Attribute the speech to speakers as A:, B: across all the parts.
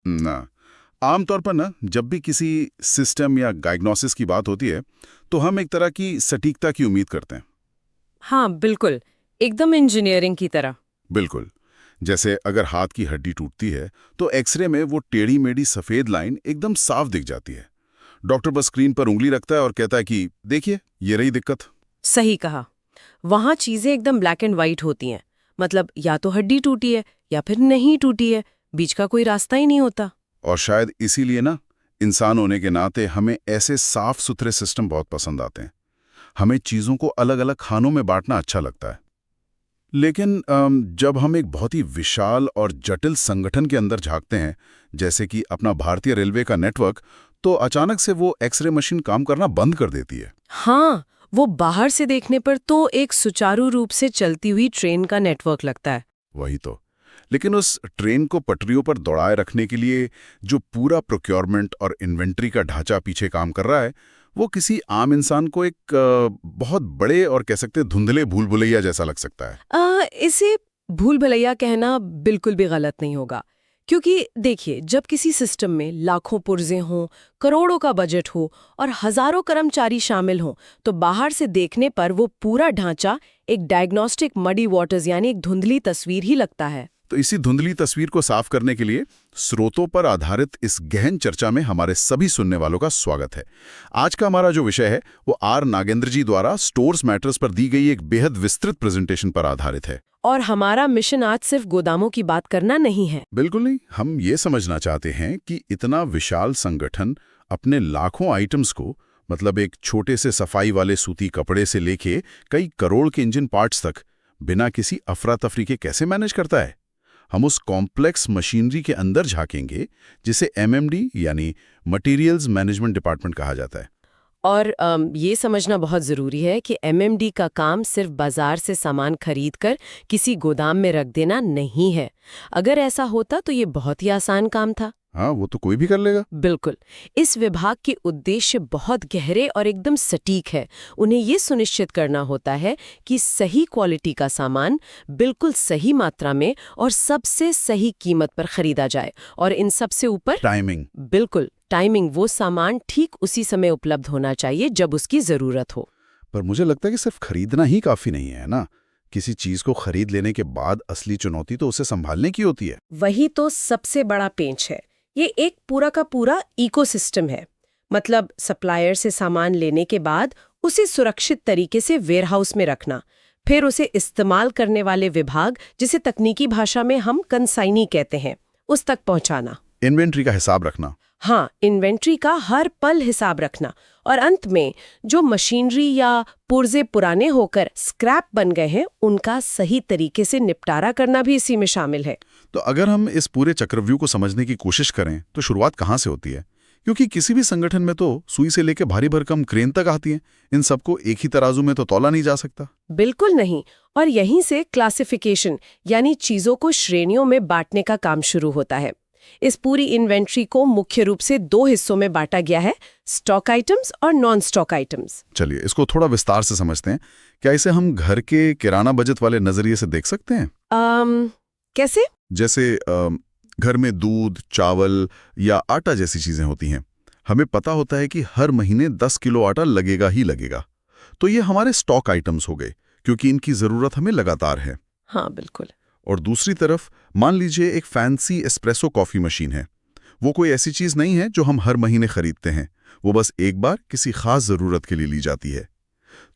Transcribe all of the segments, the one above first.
A: ना, आमतौर पर ना जब भी किसी सिस्टम या डायग्नोसिस की बात होती है तो हम एक तरह की सटीकता की उम्मीद करते हैं।
B: हाँ बिल्कुल, एकदम इंजीनियरिंग की तरह।
A: बिल्कुल। जैसे अगर हाथ की हड्डी टूटती है तो एक्सरे में वो टेढ़ी मेढ़ी सफेद लाइन एकदम साफ दिख जाती है। डॉक्टर बस स्क्रीन पर उंगली रखता है और कहता है कि देखिए ये रही दिक्कत।
B: सही कहा। वहाँ चीजें एकदम ब्लैक एंड वाइट होती हैं। मतलब या तो हड्डी टूटी है या फिर नहीं टूटी है, बीच का कोई रास्ता ही नहीं होता।
A: और शायद इसीलिए ना, इंसान होने के नाते हमें ऐसे साफ सुथरे सिस्टम बहुत पसंद आते हैं। हमें चीज़ों को अलग अलग खानों में बांटना अच्छा लगता है। लेकिन जब हम एक बहुत ही विशाल और जटिल संगठन के अंदर झांकते हैं, जैसे कि अपना भारतीय रेलवे का नेटवर्क, तो अचानक से वो एक्सरे मशीन काम करना बंद कर देती है।
B: हाँ, वो बाहर से देखने पर तो एक सुचारू रूप से चलती हुई ट्रेन का नेटवर्क लगता है।
A: वही तो। लेकिन उस ट्रेन को पटरियों पर दौड़ाए रखने के लिए जो पूरा प्रोक्योरमेंट और इन्वेंट्री का ढांचा पीछे काम कर रहा है, वो किसी आम इंसान को एक बहुत बड़े और कह सकते हैं धुंधले भूल भुलैया जैसा लग सकता है।
B: इसे भूल भुलैया कहना बिल्कुल भी गलत नहीं होगा। क्योंकि देखिए, जब किसी सिस्टम में लाखों पुर्जे हों, करोड़ों का बजट हो और हजारों कर्मचारी शामिल हों, तो बाहर से देखने पर वो पूरा ढांचा एक डायग्नोस्टिक मडी वाटर्स यानी एक धुंधली तस्वीर ही लगता है।
A: तो इसी धुंधली तस्वीर को साफ करने के लिए स्रोतों पर आधारित इस गहन चर्चा में हमारे सभी सुनने वालों का स्वागत है। आज का हमारा जो विषय है वो आर नागेंद्र जी द्वारा स्टोर्स मैटर्स पर दी गई एक बेहद विस्तृत प्रेजेंटेशन पर आधारित है।
B: और हमारा मिशन आज सिर्फ गोदामों की बात करना नहीं है।
A: बिल्कुल नहीं, हम ये समझना चाहते हैं कि इतना विशाल संगठन अपने लाखों आइटम्स को, मतलब एक छोटे से सफाई वाले सूती कपड़े से लेके कई करोड़ के इंजन पार्ट्स तक, बिना किसी अफरा तफरी के कैसे मैनेज करता है। हम उस कॉम्प्लेक्स मशीनरी के अंदर झांकेंगे जिसे एमएमडी यानी मटेरियल्स मैनेजमेंट डिपार्टमेंट कहा जाता है।
B: और ये समझना बहुत ज़रूरी है कि एमएमडी का काम सिर्फ बाजार से सामान खरीदकर किसी गोदाम में रख देना नहीं है। अगर ऐसा होता तो ये बहुत ही आसान काम था।
A: हाँ, वो तो कोई भी कर लेगा।
B: बिल्कुल। इस विभाग के उद्देश्य बहुत गहरे और एकदम सटीक है। उन्हें ये सुनिश्चित करना होता है कि सही क्वालिटी का सामान बिल्कुल सही मात्रा में और सबसे सही कीमत पर खरीदा जाए। और इन सबसे ऊपर
A: टाइमिंग।
B: बिल्कुल टाइमिंग, वो सामान ठीक उसी समय उपलब्ध होना चाहिए जब उसकी जरूरत हो।
A: पर मुझे लगता है कि सिर्फ खरीदना ही काफी नहीं है ना। किसी चीज को खरीद लेने के बाद असली चुनौती तो उसे संभालने की होती है।
B: वही तो सबसे बड़ा पेंच है। ये एक पूरा का पूरा इकोसिस्टम है। मतलब सप्लायर से सामान लेने के बाद उसे सुरक्षित तरीके से वेयरहाउस में रखना, फिर उसे इस्तेमाल करने वाले विभाग, जिसे तकनीकी भाषा में हम कंसाइनी कहते हैं, उस तक पहुंचाना।
A: इन्वेंट्री का हिसाब रखना।
B: हाँ, इन्वेंट्री का हर पल हिसाब रखना। और अंत में जो मशीनरी या पुर्जे पुराने होकर स्क्रैप बन गए हैं, उनका सही तरीके से निपटारा करना भी इसी में शामिल है।
A: तो अगर हम इस पूरे चक्रव्यूह को समझने की कोशिश करें तो शुरुआत कहाँ से होती है? क्योंकि किसी भी संगठन में तो सुई से लेकर भारी भरकम क्रेन तक आती है। इन सबको एक ही तराजू में तो तौला नहीं जा सकता।
B: बिल्कुल नहीं। और यहीं से क्लासिफिकेशन यानी चीजों को श्रेणियों में बांटने का काम शुरू होता है। इस पूरी इन्वेंट्री को मुख्य रूप से दो हिस्सों में बांटा गया है, स्टॉक आइटम्स और नॉन स्टॉक आइटम्स।
A: चलिए इसको थोड़ा विस्तार से समझते हैं। क्या इसे हम घर के किराना बजट वाले नजरिए से देख सकते हैं?
B: कैसे?
A: जैसे घर में दूध, चावल या आटा जैसी चीजें होती हैं। हमें पता होता है कि हर महीने 10 किलो आटा लगेगा ही लगेगा। तो ये हमारे स्टॉक आइटम्स हो गए, क्योंकि इनकी जरूरत हमें लगातार है।
B: हाँ बिल्कुल।
A: और दूसरी तरफ मान लीजिए एक फैंसी एस्प्रेसो कॉफी मशीन है। वो कोई ऐसी चीज नहीं है जो हम हर महीने खरीदते हैं। वो बस एक बार किसी खास जरूरत के लिए ली जाती है।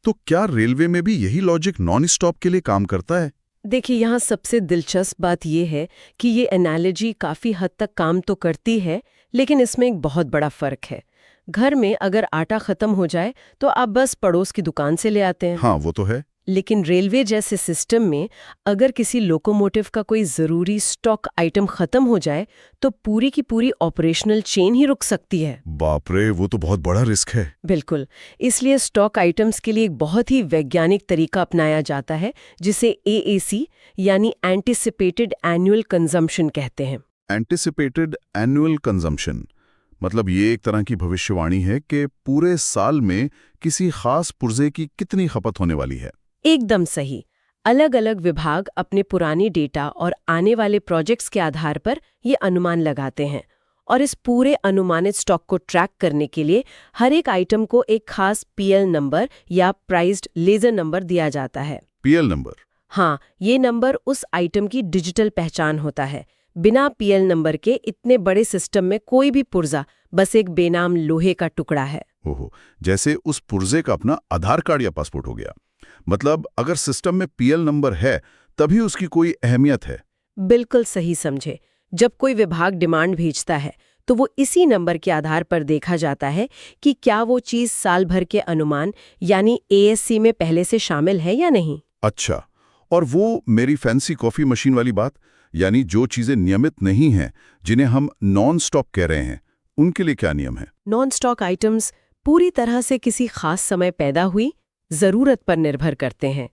A: तो क्या रेलवे में भी यही लॉजिक नॉन स्टॉप के लिए काम करता है?
B: देखिए, यहाँ सबसे दिलचस्प बात यह है कि ये एनालॉजी काफी हद तक काम तो करती है, लेकिन इसमें एक बहुत बड़ा फर्क है। घर में अगर आटा खत्म हो जाए तो आप बस पड़ोस की दुकान से ले आते हैं।
A: हाँ, वो तो है।
B: लेकिन रेलवे जैसे सिस्टम में अगर किसी लोकोमोटिव का कोई जरूरी स्टॉक आइटम खत्म हो जाए तो पूरी की पूरी ऑपरेशनल चेन ही रुक सकती है।
A: बाप रे, वो तो बहुत बड़ा रिस्क है।
B: बिल्कुल। इसलिए स्टॉक आइटम्स के लिए एक बहुत ही वैज्ञानिक तरीका अपनाया जाता है, जिसे एएसी यानी एंटिसिपेटेड एनुअल कंजम्पशन कहते हैं।
A: एंटिसिपेटेड एनुअल कंजम्पशन मतलब ये एक तरह की भविष्यवाणी है कि पूरे साल में किसी खास पुर्जे की कितनी खपत होने वाली है।
B: एकदम सही। अलग अलग विभाग अपने पुराने डेटा और आने वाले प्रोजेक्ट्स के आधार पर ये अनुमान लगाते हैं और इस पूरे अनुमानित स्टॉक को ट्रैक करने के लिए हर एक आइटम को एक खास पीएल नंबर या प्राइस्ड लेजर नंबर दिया जाता है।
A: PL number?
B: हाँ, ये नंबर उस आइटम की डिजिटल पहचान होता है। बिना पीएल नंबर के इतने बड़े सिस्टम में कोई भी पुर्जा बस एक बेनाम लोहे का टुकड़ा है।
A: ओहो, जैसे उस पुर्जे का अपना आधार कार्ड या पासपोर्ट हो गया। मतलब अगर सिस्टम में पीएल नंबर है तभी उसकी कोई अहमियत है।
B: बिल्कुल सही समझे। जब कोई विभाग डिमांड भेजता है तो वो इसी नंबर के आधार पर देखा जाता है कि क्या वो चीज साल भर के अनुमान यानी एएससी में पहले से शामिल है या नहीं।
A: अच्छा, और वो मेरी फैंसी कॉफी मशीन वाली बात, यानी जो चीजें नियमित नहीं हैं, जिन्हें हम नॉन स्टॉप कह रहे हैं, उनके लिए क्या नियम है?
B: नॉन स्टॉक आइटम्स पूरी तरह से किसी खास समय पैदा हुई जरूरत पर निर्भर करते हैं।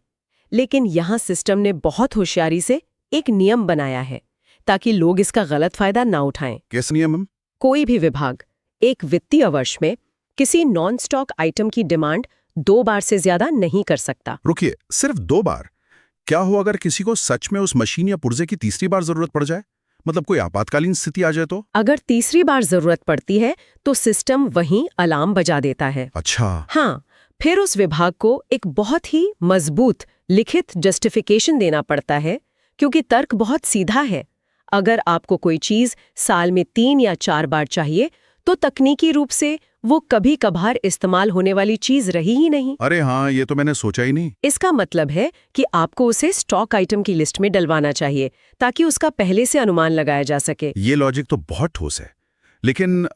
B: लेकिन यहाँ सिस्टम ने बहुत होशियारी से एक नियम बनाया है ताकि लोग इसका गलत फायदा ना उठाएं।
A: कैसे नियम?
B: कोई भी विभाग एक वित्तीय वर्ष में किसी नॉन स्टॉक आइटम की डिमांड 2 बार से ज्यादा नहीं कर सकता।
A: रुकिए, सिर्फ 2 बार? क्या हो अगर किसी को सच में उस मशीन या पुर्जे की तीसरी बार जरूरत पड़ जाए? मतलब कोई आपातकालीन स्थिति आ जाए तो?
B: अगर तीसरी बार जरूरत पड़ती है तो सिस्टम वहीं अलार्म बजा देता है।
A: अच्छा।
B: हाँ, फिर उस विभाग को एक बहुत ही मजबूत लिखित जस्टिफिकेशन देना पड़ता है, क्योंकि तर्क बहुत सीधा है। अगर आपको कोई चीज साल में 3 या 4 बार चाहिए तो तकनीकी रूप से वो कभी कभार इस्तेमाल होने वाली चीज रही ही नहीं।
A: अरे हाँ, ये तो मैंने सोचा ही नहीं।
B: इसका मतलब है कि आपको उसे स्टॉक आइटम की लिस्ट में डलवाना चाहिए ताकि उसका पहले से अनुमान लगाया जा सके।
A: ये लॉजिक तो बहुत ठोस है, लेकिन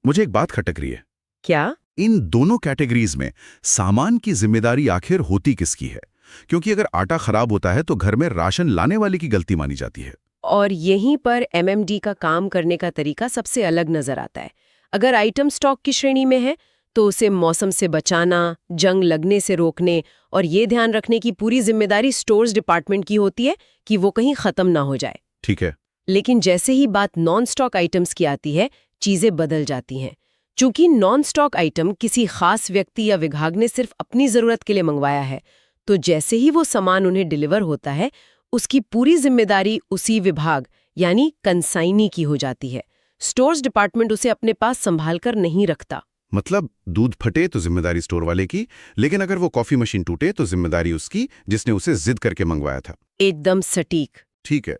A: मुझे एक बात खटक रही है।
B: क्या?
A: इन दोनों कैटेगरीज में सामान की जिम्मेदारी आखिर होती किसकी है? क्योंकि अगर आटा खराब होता है तो घर में राशन लाने वाले की गलती मानी जाती है।
B: और यहीं पर एमएमडी का काम करने का तरीका सबसे अलग नजर आता है। अगर आइटम स्टॉक की श्रेणी में है तो उसे मौसम से बचाना, जंग लगने से रोकने और ये ध्यान रखने की पूरी जिम्मेदारी स्टोर्स डिपार्टमेंट की होती है कि वो कहीं खत्म ना हो जाए।
A: ठीक है।
B: लेकिन जैसे ही बात नॉन स्टॉक आइटम्स की आती है, चीजें बदल जाती हैं। चूंकि नॉन स्टॉक आइटम किसी खास व्यक्ति या विभाग ने सिर्फ अपनी जरूरत के लिए मंगवाया है, तो जैसे ही वो सामान उन्हें डिलीवर होता है, उसकी पूरी जिम्मेदारी उसी विभाग यानी कंसाइनी की हो जाती है। स्टोर्स डिपार्टमेंट उसे अपने पास संभाल कर नहीं रखता।
A: मतलब दूध फटे तो जिम्मेदारी स्टोर वाले की, लेकिन अगर वो कॉफी मशीन टूटे तो जिम्मेदारी उसकी जिसने उसे जिद करके मंगवाया था।
B: एकदम सटीक।
A: ठीक है,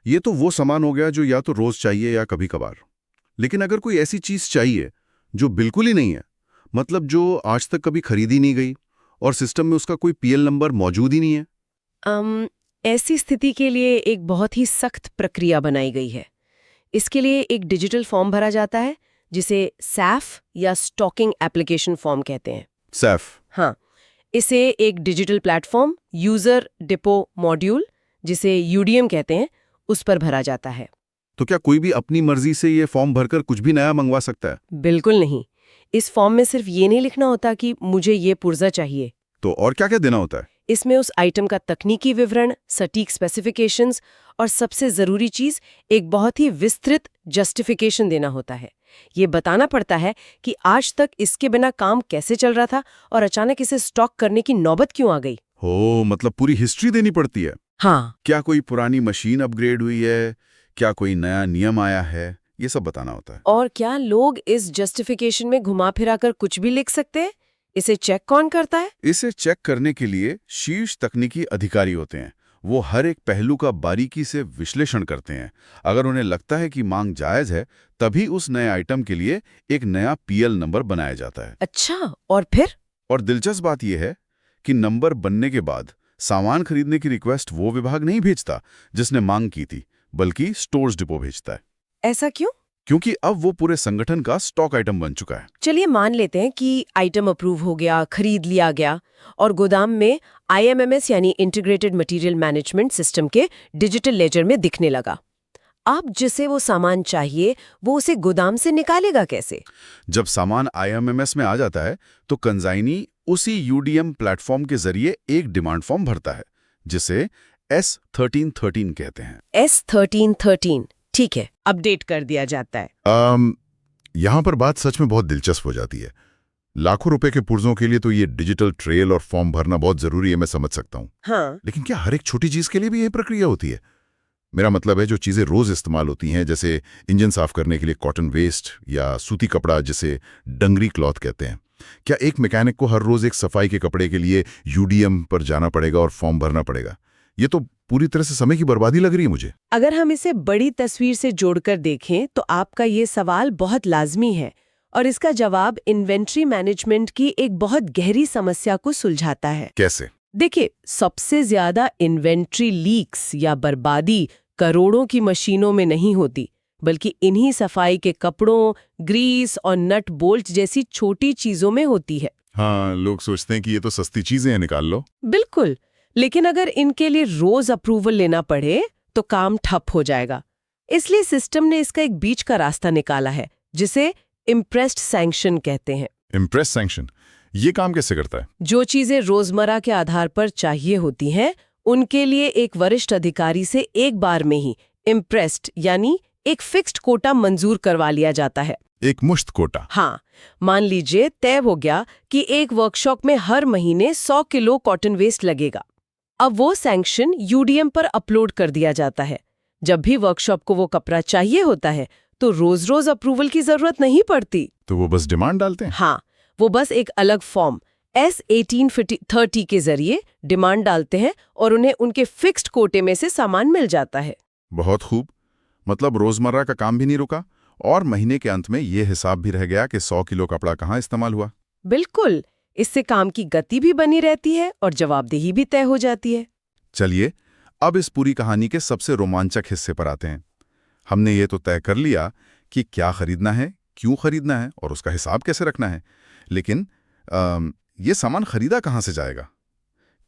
A: ये तो वो सामान हो गया जो या तो रोज चाहिए या कभी कभार। लेकिन अगर कोई ऐसी चीज चाहिए जो बिल्कुल ही नहीं है, मतलब जो आज तक कभी खरीदी नहीं गई और सिस्टम में उसका कोई पीएल नंबर मौजूद ही नहीं है?
B: ऐसी स्थिति के लिए एक बहुत ही सख्त प्रक्रिया बनाई गई है। इसके लिए एक डिजिटल फॉर्म भरा जाता है जिसे सैफ या स्टॉकिंग एप्लीकेशन फॉर्म कहते हैं।
A: सैफ?
B: हाँ, इसे एक digital platform user depot module, जिसे यूडीएम कहते हैं, उस पर भरा जाता है।
A: तो क्या कोई भी अपनी मर्जी से ये फॉर्म भरकर कुछ भी नया मंगवा सकता है?
B: बिल्कुल नहीं। इस फॉर्म में सिर्फ ये नहीं लिखना होता कि मुझे ये पुर्जा चाहिए।
A: तो और क्या क्या देना होता है?
B: इसमें उस आइटम का तकनीकी विवरण, सटीक स्पेसिफिकेशंस और सबसे जरूरी चीज एक बहुत ही विस्तृत जस्टिफिकेशन देना होता है। ये बताना पड़ता है कि आज तक इसके बिना काम कैसे चल रहा था और अचानक इसे स्टॉक करने की नौबत क्यों आ गई।
A: हो, मतलब पूरी हिस्ट्री देनी पड़ती है।
B: हाँ।
A: क्या कोई पुरानी मशीन अपग्रेड हुई है, क्या कोई नया नियम आया है, ये सब बताना होता है।
B: और क्या लोग इस जस्टिफिकेशन में घुमा फिरा कर कुछ भी लिख सकते हैं? इसे चेक कौन करता है?
A: इसे चेक करने के लिए शीर्ष तकनीकी अधिकारी होते हैं। वो हर एक पहलू का बारीकी से विश्लेषण करते हैं। अगर उन्हें लगता है कि मांग जायज है, तभी उस नए आइटम के लिए एक नया पीएल नंबर बनाया जाता है।
B: अच्छा, और फिर?
A: और दिलचस्प बात यह है कि नंबर बनने के बाद सामान खरीदने की रिक्वेस्ट वो विभाग नहीं भेजता जिसने मांग की थी, बल्कि स्टोर्स डिपो भेजता है।
B: ऐसा क्यों?
A: क्योंकि अब वो पूरे संगठन का स्टॉक आइटम बन चुका है।
B: चलिए मान लेते हैं कि आइटम अप्रूव हो गया, खरीद लिया गया और गोदाम में IMMS यानी इंटीग्रेटेड मटेरियल मैनेजमेंट सिस्टम के डिजिटल लेजर में दिखने लगा। अब जिसे वो सामान चाहिए वो उसे गोदाम से निकालेगा कैसे?
A: जब सामान IMMS में आ जाता है तो कंसाइनी उसी UDM प्लेटफॉर्म के जरिए एक डिमांड फॉर्म भरता है, जिसे S1313 कहते हैं।
B: S1313, ठीक है, अपडेट कर दिया जाता है।
A: यहाँ पर बात सच में बहुत दिलचस्प हो जाती है। लाखों रुपए के पुर्जों के लिए तो ये डिजिटल ट्रेल और फॉर्म भरना बहुत जरूरी है, मैं समझ सकता हूँ।
B: हाँ।
A: लेकिन क्या हर एक छोटी चीज के लिए भी यही प्रक्रिया होती है? मेरा मतलब है जो चीज़ें रोज़ इस्तेमाल होती हैं, जैसे इंजन साफ करने के लिए कॉटन वेस्ट या सूती कपड़ा जिसे डंगरी क्लॉथ कहते हैं। क्या एक मैकेनिक को हर रोज़ एक सफाई के कपड़े के लिए यूडीएम पर जाना पड़ेगा और फॉर्म भरना पड़ेगा? ये तो पूरी तरह से समय की बर्बादी लग रही है मुझे।
B: अगर हम इसे बड़ी तस्वीर से जोड़कर देखें तो आपका ये सवाल बहुत लाजमी है और इसका जवाब इन्वेंट्री मैनेजमेंट की एक बहुत गहरी समस्या को सुलझाता है।
A: कैसे?
B: देखिए, सबसे ज्यादा इन्वेंट्री लीक्स या बर्बादी करोड़ों की मशीनों में नहीं होती, बल्कि इन्हीं सफाई के कपड़ों, ग्रीस और नट बोल्ट जैसी छोटी चीजों में होती है।
A: हाँ, लोग सोचते हैं कि ये तो सस्ती चीज़ें हैं, निकाल लो।
B: बिल्कुल, लेकिन अगर इनके लिए रोज अप्रूवल लेना पड़े तो काम ठप हो जाएगा। इसलिए सिस्टम ने इसका एक बीच का रास्ता निकाला है, जिसे इम्प्रेस्ड सैंक्शन कहते हैं।
A: इम्प्रेस सैंक्शन, ये काम कैसे करता है?
B: जो चीजें रोजमर्रा के आधार पर चाहिए होती हैं, उनके लिए एक वरिष्ठ अधिकारी से एक बार में ही इम्प्रेस्ड यानी एक फिक्स्ड कोटा मंजूर करवा लिया जाता है।
A: एक मुश्त कोटा?
B: हाँ, मान लीजिए तय हो गया कि एक वर्कशॉप में हर महीने 100 किलो कॉटन वेस्ट लगेगा। अब वो सैंक्शन यूडीएम पर अपलोड कर दिया जाता है। जब भी वर्कशॉप को वो कपड़ा चाहिए होता है तो रोज-रोज अप्रूवल की जरूरत नहीं पड़ती।
A: तो वो बस डिमांड डालते हैं?
B: हाँ, वो बस एक अलग फॉर्म S1830 के जरिए डिमांड डालते हैं और उन्हें उनके फिक्स्ड कोटे में से सामान मिल जाता है।
A: बहुत खूब। मतलब रोजमर्रा का काम भी नहीं रुका और महीने के अंत में ये हिसाब भी रह गया कि 100 किलो कपड़ा कहाँ इस्तेमाल हुआ।
B: बिल्कुल, इससे काम की गति भी बनी रहती है और जवाबदेही भी तय हो जाती है।
A: चलिए, अब इस पूरी कहानी के सबसे रोमांचक हिस्से पर आते हैं। हमने ये तो तय कर लिया कि क्या खरीदना है, क्यों खरीदना है और उसका हिसाब कैसे रखना है, लेकिन ये सामान खरीदा कहाँ से जाएगा?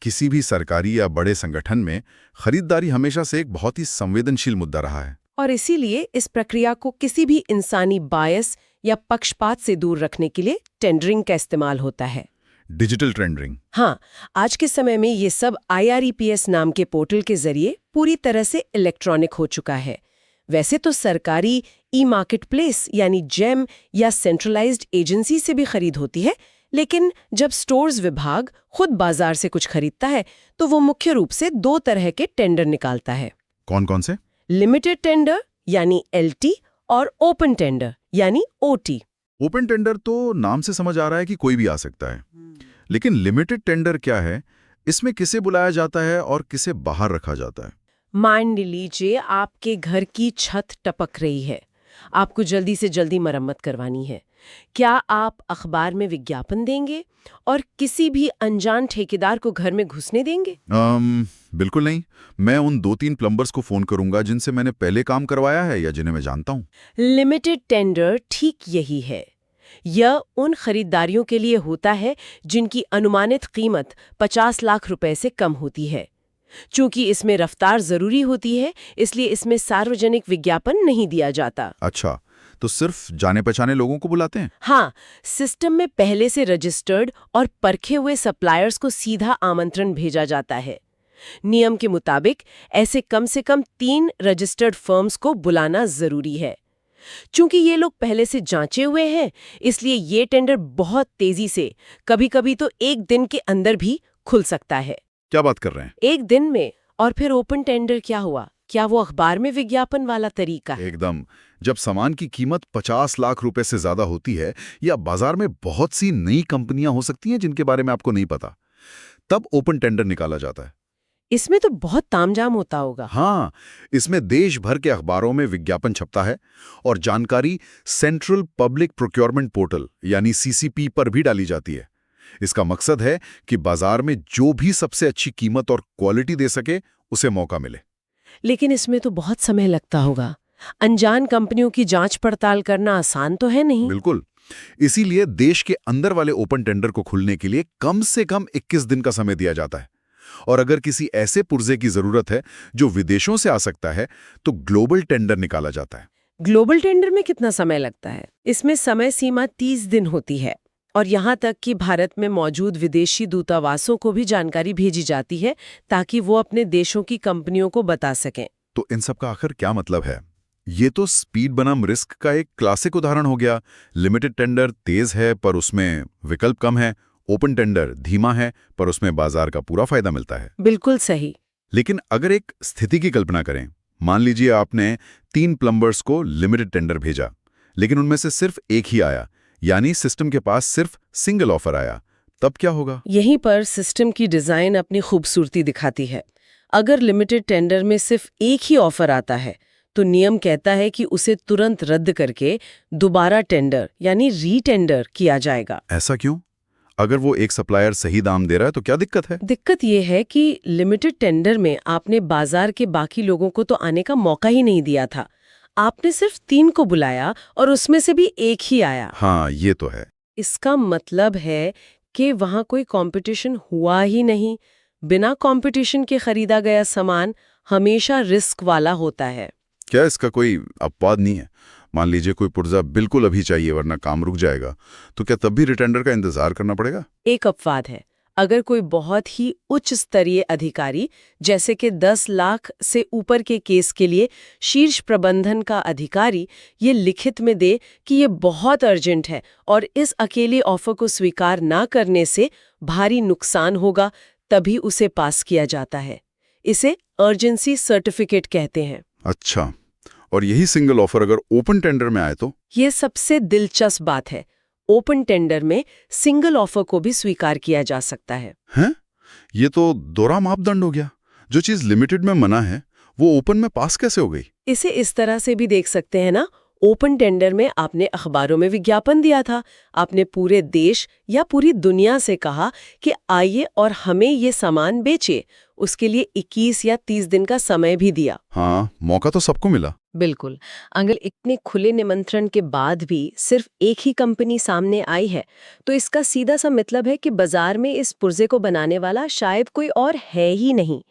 A: किसी भी सरकारी या बड़े संगठन में खरीदारी हमेशा से एक बहुत ही संवेदनशील मुद्दा रहा है।
B: और इसीलिए इस प्रक्रिया को किसी भी इंसानी बायस या पक्षपात से दूर रखने के लिए टेंडरिंग का इस्तेमाल होता है।
A: Digital tendering?
B: हाँ, आज के समय में ये सब IREPS नाम के पोर्टल के जरिए पूरी तरह से इलेक्ट्रॉनिक हो चुका है। वैसे तो सरकारी ई-मार्केट प्लेस यानी जेम या सेंट्रलाइज्ड एजेंसी से भी खरीद होती है, लेकिन जब स्टोर्स विभाग खुद बाजार से कुछ खरीदता है तो वो मुख्य रूप से 2 तरह के टेंडर निकालता है।
A: कौन कौन से?
B: लिमिटेड टेंडर यानी LT और ओपन टेंडर यानी OT।
A: ओपन टेंडर तो नाम से समझ आ रहा है कि कोई भी आ सकता है, लेकिन लिमिटेड टेंडर क्या है? इसमें किसे बुलाया जाता है और किसे बाहर रखा जाता है?
B: मान लीजिए आपके घर की छत टपक रही है, आपको जल्दी से जल्दी मरम्मत करवानी है। क्या आप अखबार में विज्ञापन देंगे और किसी भी अनजान ठेकेदार को घर में घुसने देंगे?
A: बिल्कुल नहीं। मैं उन 2-3 प्लम्बर्स को फोन करूंगा जिनसे मैंने पहले काम करवाया है या जिन्हें मैं जानता हूं।
B: लिमिटेड टेंडर ठीक यही है। यह उन खरीदारियों के लिए होता है जिनकी अनुमानित कीमत 50 लाख रुपए से कम होती है। चूंकि इसमें रफ्तार जरूरी होती है, इसलिए इसमें सार्वजनिक विज्ञापन नहीं दिया जाता।
A: अच्छा, तो सिर्फ जाने पहचाने लोगों को बुलाते हैं?
B: हाँ, सिस्टम में पहले से रजिस्टर्ड और परखे हुए सप्लायर्स को सीधा आमंत्रण भेजा जाता है। नियम के मुताबिक ऐसे कम से कम 3 रजिस्टर्ड फर्म्स को बुलाना जरूरी है। चूंकि ये लोग पहले से जांचे हुए हैं, इसलिए ये टेंडर बहुत तेजी से, कभी-कभी तो 1 दिन के अंदर भी खुल सकता है।
A: क्या बात कर रहे हैं?
B: 1 दिन में। और फिर ओपन टेंडर क्या हुआ? क्या वो अखबार में विज्ञापन वाला तरीका है?
A: एकदम। जब सामान की कीमत 50 लाख रुपए से ज्यादा होती है या बाजार में बहुत सी नई कंपनियां हो सकती हैं जिनके बारे में आपको नहीं पता, तब ओपन टेंडर निकाला जाता है।
B: इसमें तो बहुत तामझाम होता होगा।
A: हाँ, इसमें देश भर के अखबारों में विज्ञापन छपता है और जानकारी सेंट्रल पब्लिक प्रोक्योरमेंट पोर्टल यानी CCP पर भी डाली जाती है। इसका मकसद है कि बाजार में जो भी सबसे अच्छी कीमत और क्वालिटी दे सके उसे मौका मिले।
B: लेकिन इसमें तो बहुत समय लगता होगा। अनजान कंपनियों की जांच पड़ताल करना आसान तो है नहीं।
A: बिल्कुल। इसीलिए देश के अंदर वाले ओपन टेंडर को खुलने के लिए कम से कम 21 दिन का समय दिया जाता है। और अगर किसी ऐसे पुर्जे की जरूरत है जो विदेशों से आ सकता है, तो ग्लोबल टेंडर निकाला जाता है।
B: ग्लोबल टेंडर में कितना समय लगता है? इसमें समय सीमा 30 दिन होती है और यहाँ तक कि भारत में मौजूद विदेशी दूतावासों को भी जानकारी भेजी जाती है ताकि वो अपने देशों की कंपनियों को बता सकें।
A: तो इन सब का आखिर क्या मतलब है? ये तो स्पीड बनाम रिस्क का एक क्लासिक उदाहरण हो गया। लिमिटेड टेंडर तेज है पर उसमें विकल्प कम है, ओपन टेंडर धीमा है पर उसमें बाजार का पूरा फायदा मिलता है।
B: बिल्कुल सही।
A: लेकिन अगर एक स्थिति की कल्पना करें, मान लीजिए आपने 3 प्लम्बर्स को लिमिटेड टेंडर भेजा, लेकिन उनमें से सिर्फ एक ही आया, यानी सिस्टम के पास सिर्फ सिंगल ऑफर आया, तब क्या होगा?
B: यहीं पर सिस्टम की डिजाइन अपनी खूबसूरती दिखाती है। अगर लिमिटेड टेंडर में सिर्फ एक ही ऑफर आता है तो नियम कहता है कि उसे तुरंत रद्द करके दोबारा टेंडर यानी रीटेंडर किया जाएगा।
A: ऐसा क्यों? अगर वो एक सप्लायर सही दाम दे रहा है तो क्या दिक्कत है?
B: दिक्कत ये है कि लिमिटेड टेंडर में आपने बाजार के बाकी लोगों को तो आने का मौका ही नहीं दिया था। आपने सिर्फ 3 को बुलाया और उसमें से भी एक ही आया।
A: हाँ, ये तो है।
B: इसका मतलब है कि वहां कोई कंपटीशन हुआ ही नहीं। बिना कंपटीशन के खरीदा गया सामान हमेशा रिस्क वाला होता है।
A: क्या इसका कोई अपवाद नहीं है? मान लीजिए कोई पुर्जा बिल्कुल अभी चाहिए वरना काम रुक जाएगा, तो क्या तब भी रिटेंडर का इंतजार करना पड़ेगा?
B: एक अपवाद है। अगर कोई बहुत ही उच्च स्तरीय अधिकारी, जैसे कि 10 लाख से ऊपर के केस के लिए शीर्ष प्रबंधन का अधिकारी, ये लिखित में दे कि ये बहुत अर्जेंट है और इस अकेले ऑफर को स्वीकार ना करने से भारी नुकसान होगा, तभी उसे पास किया जाता है। इसे अर्जेंसी सर्टिफिकेट कहते हैं।
A: अच्छा, और यही सिंगल ऑफर अगर ओपन टेंडर में आए तो?
B: ये सबसे दिलचस्प बात है। ओपन टेंडर में सिंगल ऑफर को भी स्वीकार किया जा सकता है।
A: हैं? ये तो दोहरा मापदंड हो गया। जो चीज लिमिटेड में मना है वो ओपन में पास कैसे हो गई?
B: इसे इस तरह से भी देख सकते हैं ना। ओपन टेंडर में आपने अखबारों में विज्ञापन दिया था, आपने पूरे देश या पूरी दुनिया से कहा कि आइए और हमें ये सामान बेचे। उसके लिए 21 या 30 दिन का समय भी दिया।
A: हाँ, मौका तो सबको मिला।
B: बिल्कुल। अगर इतने खुले निमंत्रण के बाद भी सिर्फ एक ही कंपनी सामने आई है, तो इसका सीधा सा मतलब है कि बाजार में इस पुर्जे को बनाने वाला शायद कोई और है ही नहीं।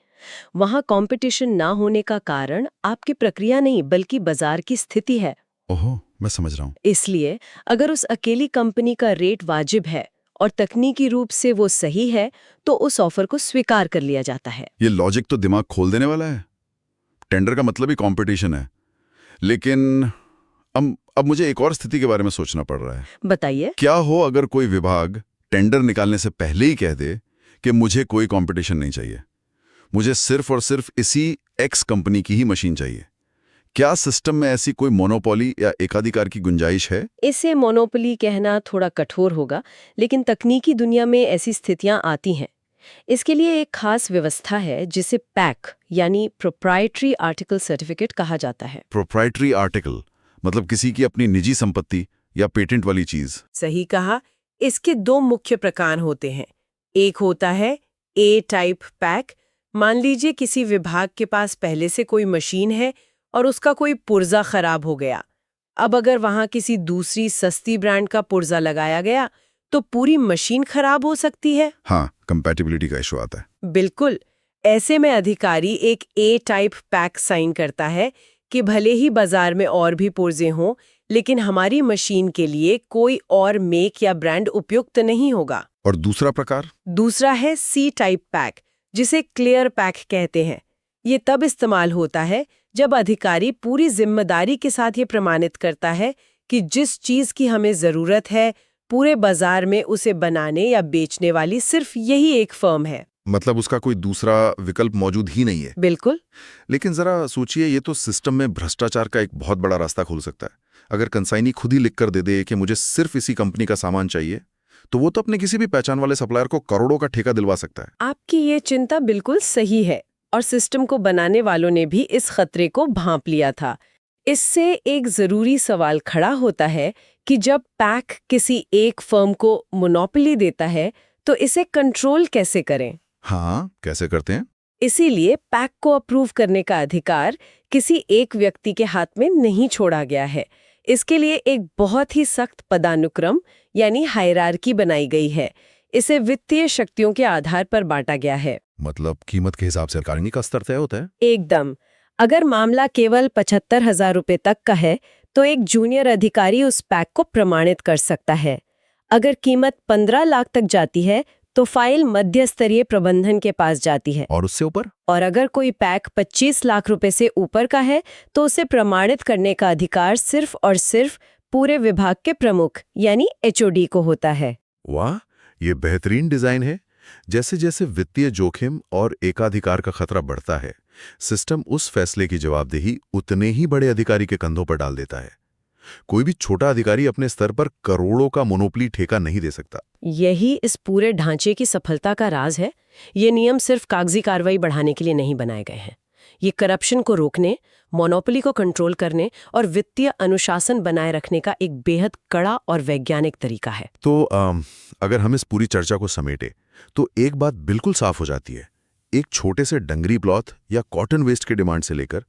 B: वहां कंपटीशन ना होने का कारण आपकी प्रक्रिया नहीं बल्कि बाजार की स्थिति है।
A: ओहो, मैं समझ रहा हूँ।
B: इसलिए अगर उस अकेली कंपनी का रेट वाजिब है और तकनीकी रूप से वो सही है, तो उस ऑफर को स्वीकार कर लिया जाता है।
A: ये लॉजिक तो दिमाग खोल देने वाला है। टेंडर का मतलब ही कंपटीशन है। लेकिन अब मुझे एक और स्थिति के बारे में सोचना पड़ रहा है।
B: बताइए।
A: क्या हो अगर कोई विभाग टेंडर निकालने से पहले ही कह दे कि मुझे कोई कंपटीशन नहीं चाहिए, मुझे सिर्फ और सिर्फ इसी एक्स कंपनी की ही मशीन चाहिए? क्या सिस्टम में ऐसी कोई मोनोपोली या एकाधिकार की गुंजाइश है?
B: इसे मोनोपोली कहना थोड़ा कठोर होगा, लेकिन तकनीकी दुनिया में ऐसी स्थितियां आती हैं। इसके लिए एक खास व्यवस्था है जिसे पैक यानी प्रोप्राइटरी आर्टिकल सर्टिफिकेट कहा जाता है।
A: प्रोप्राइटरी आर्टिकल मतलब किसी की अपनी निजी संपत्ति या पेटेंट वाली चीज?
B: सही कहा। इसके 2 मुख्य प्रकार होते हैं। एक होता है ए टाइप पैक। मान लीजिए किसी विभाग के पास पहले से कोई मशीन है और उसका कोई पुर्जा खराब हो गया। अब अगर वहां किसी दूसरी सस्ती ब्रांड का पुर्जा लगाया गया तो पूरी मशीन खराब हो सकती है।
A: हाँ, कंपैटिबिलिटी का इशू आता है।
B: बिल्कुल। ऐसे में अधिकारी एक ए टाइप पैक साइन करता है कि भले ही बाजार में और भी पुर्जे हों, लेकिन हमारी मशीन के लिए कोई और मेक या ब्रांड उपयुक्त नहीं होगा।
A: और दूसरा प्रकार?
B: दूसरा है सी टाइप पैक, जिसे क्लियर पैक कहते हैं। ये तब इस्तेमाल होता है जब अधिकारी पूरी जिम्मेदारी के साथ ये प्रमाणित करता है कि जिस चीज की हमें जरूरत है, पूरे बाजार में उसे बनाने या बेचने वाली सिर्फ यही एक फर्म है।
A: मतलब उसका कोई दूसरा विकल्प मौजूद ही नहीं है।
B: बिल्कुल।
A: लेकिन जरा सोचिए, ये तो सिस्टम में भ्रष्टाचार का एक बहुत बड़ा रास्ता खोल सकता है। अगर कंसाइनी खुद ही लिख कर दे दे कि मुझे सिर्फ इसी कंपनी का सामान चाहिए, तो वो तो अपने किसी भी पहचान वाले सप्लायर को करोड़ों का ठेका दिलवा सकता है।
B: आपकी ये चिंता बिल्कुल सही है और सिस्टम को बनाने वालों ने भी इस खतरे को भांप लिया था। इससे एक जरूरी सवाल खड़ा होता है कि जब पैक किसी एक फर्म को मोनोपोली देता है तो इसे कंट्रोल कैसे करें?
A: हाँ, कैसे करते हैं?
B: इसीलिए पैक को अप्रूव करने का अधिकार किसी एक व्यक्ति के हाथ में नहीं छोड़ा गया है। इसके लिए एक बहुत ही सख्त पदानुक्रम यानी हायरार्की बनाई गई है। इसे वित्तीय शक्तियों के आधार पर बांटा गया है।
A: मतलब कीमत के हिसाब से अधिकारी का स्तर तय होता है?
B: एकदम। अगर मामला केवल 75,000 रुपए तक का है तो एक जूनियर अधिकारी उस पैक को प्रमाणित कर सकता है। अगर कीमत 15 लाख तक जाती है तो फाइल मध्य स्तरीय प्रबंधन के पास जाती है।
A: और उससे ऊपर?
B: और अगर कोई पैक 25 लाख रुपए से ऊपर का है तो उसे प्रमाणित करने का अधिकार सिर्फ और सिर्फ पूरे विभाग के प्रमुख यानी एचओडी को होता है।
A: वाह, ये बेहतरीन डिजाइन है। जैसे जैसे वित्तीय जोखिम और एकाधिकार का खतरा बढ़ता है, सिस्टम उस फैसले की जवाबदेही उतने ही बड़े अधिकारी के कंधों पर डाल देता है। कोई भी छोटा अधिकारी अपने स्तर पर करोड़ों का मोनोपोली ठेका नहीं दे सकता।
B: यही इस पूरे ढांचे की सफलता का राज है। ये नियम सिर्फ कागजी कार्रवाई बढ़ाने के लिए नहीं बनाए गए हैं। ये करप्शन को रोकने, मोनोपोली को कंट्रोल करने और वित्तीय अनुशासन बनाए रखने का एक बेहद कड़ा और वैज्ञानिक तरीका है।
A: तो अगर हम इस पूरी चर्चा को समेटे तो एक बात बिल्कुल साफ हो जाती है। एक छोटे से डंगरी क्लॉथ या कॉटन वेस्ट की डिमांड से लेकर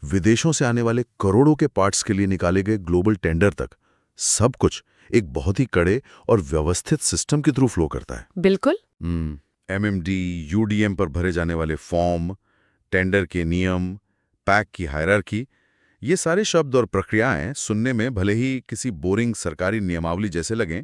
A: विदेशों से आने वाले करोड़ों के पार्ट्स के लिए निकाले गए ग्लोबल टेंडर तक, सब कुछ एक बहुत ही कड़े और व्यवस्थित सिस्टम के थ्रू फ्लो करता है।
B: बिल्कुल।
A: एमएमडी, यूडीएम पर भरे जाने वाले फॉर्म, टेंडर के नियम, पैक की हायरार्की, ये सारे शब्द और प्रक्रियाएं सुनने में भले ही किसी बोरिंग सरकारी नियमावली जैसे लगें,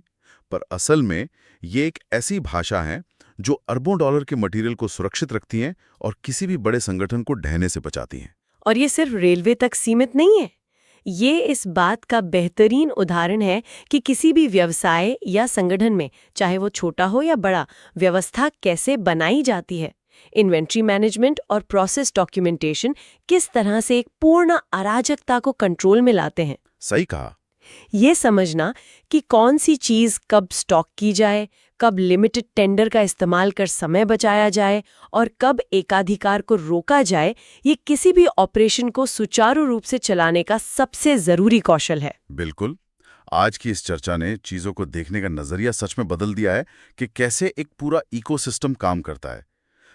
A: पर असल में ये एक ऐसी भाषा है जो अरबों डॉलर के मटेरियल को सुरक्षित रखती हैं और किसी भी बड़े संगठन को ढहने से बचाती हैं।
B: और ये सिर्फ रेलवे तक सीमित नहीं है। ये इस बात का बेहतरीन उदाहरण है कि किसी भी व्यवसाय या संगठन में, चाहे वो छोटा हो या बड़ा, व्यवस्था कैसे बनाई जाती है। इन्वेंट्री मैनेजमेंट और प्रोसेस डॉक्यूमेंटेशन किस तरह से एक पूर्ण अराजकता को कंट्रोल में लाते हैं।
A: सही कहा।
B: ये समझना कि कौन सी चीज कब स्टॉक की जाए, कब लिमिटेड टेंडर का इस्तेमाल कर समय बचाया जाए और कब एकाधिकार को रोका जाए, ये किसी भी ऑपरेशन को सुचारू रूप से चलाने का सबसे जरूरी कौशल है।
A: बिल्कुल। आज की इस चर्चा ने चीजों को देखने का नजरिया सच में बदल दिया है कि कैसे एक पूरा इकोसिस्टम काम करता है।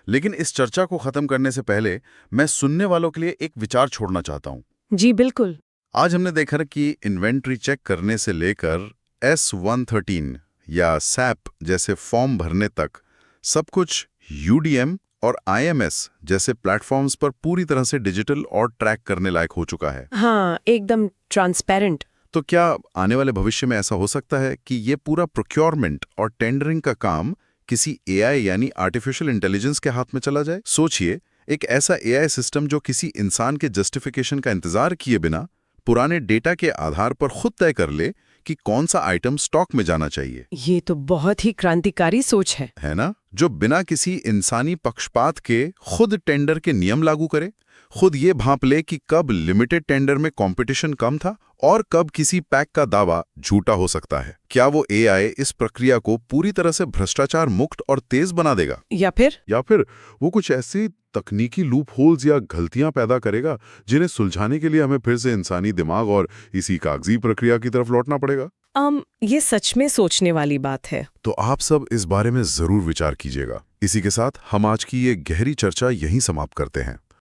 A: लेकिन इस चर्चा को खत्म करने से पहले मैं सुनने वालों के लिए एक विचार छोड़ना चाहता हूँ।
B: जी बिल्कुल।
A: आज हमने देखा कि इन्वेंट्री चेक करने से लेकर S113 या सैप जैसे फॉर्म भरने तक सब कुछ यूडीएम और आईएमएस जैसे प्लेटफॉर्म्स पर पूरी तरह से डिजिटल और ट्रैक करने लायक हो चुका है।
B: हाँ, एकदम ट्रांसपेरेंट।
A: तो क्या आने वाले भविष्य में ऐसा हो सकता है कि ये पूरा प्रोक्योरमेंट और टेंडरिंग का काम किसी एआई यानी आर्टिफिशियल इंटेलिजेंस के हाथ में चला जाए? सोचिए, एक ऐसा एआई सिस्टम जो किसी इंसान के जस्टिफिकेशन का इंतजार किए बिना पुराने डेटा के आधार पर खुद तय कर ले कि कौन सा आइटम स्टॉक में जाना चाहिए।
B: ये तो बहुत ही क्रांतिकारी सोच है
A: ना? जो बिना किसी इंसानी पक्षपात के खुद टेंडर के नियम लागू करे, खुद ये भांप ले कि कब लिमिटेड टेंडर में कंपटीशन कम था और कब किसी पैक का दावा झूठा हो सकता है। क्या वो एआई इस प्रक्रिया को पूरी तरह से भ्रष्टाचार मुक्त और तेज बना देगा,
B: या फिर
A: वो कुछ ऐसी तकनीकी लूप होल्स या गलतियां पैदा करेगा जिन्हें सुलझाने के लिए हमें फिर से इंसानी दिमाग और इसी कागजी प्रक्रिया की तरफ लौटना पड़ेगा?
B: ये सच में सोचने वाली बात है।
A: तो आप सब इस बारे में जरूर विचार कीजिएगा। इसी के साथ हम आज की ये गहरी चर्चा यहीं समाप्त करते हैं।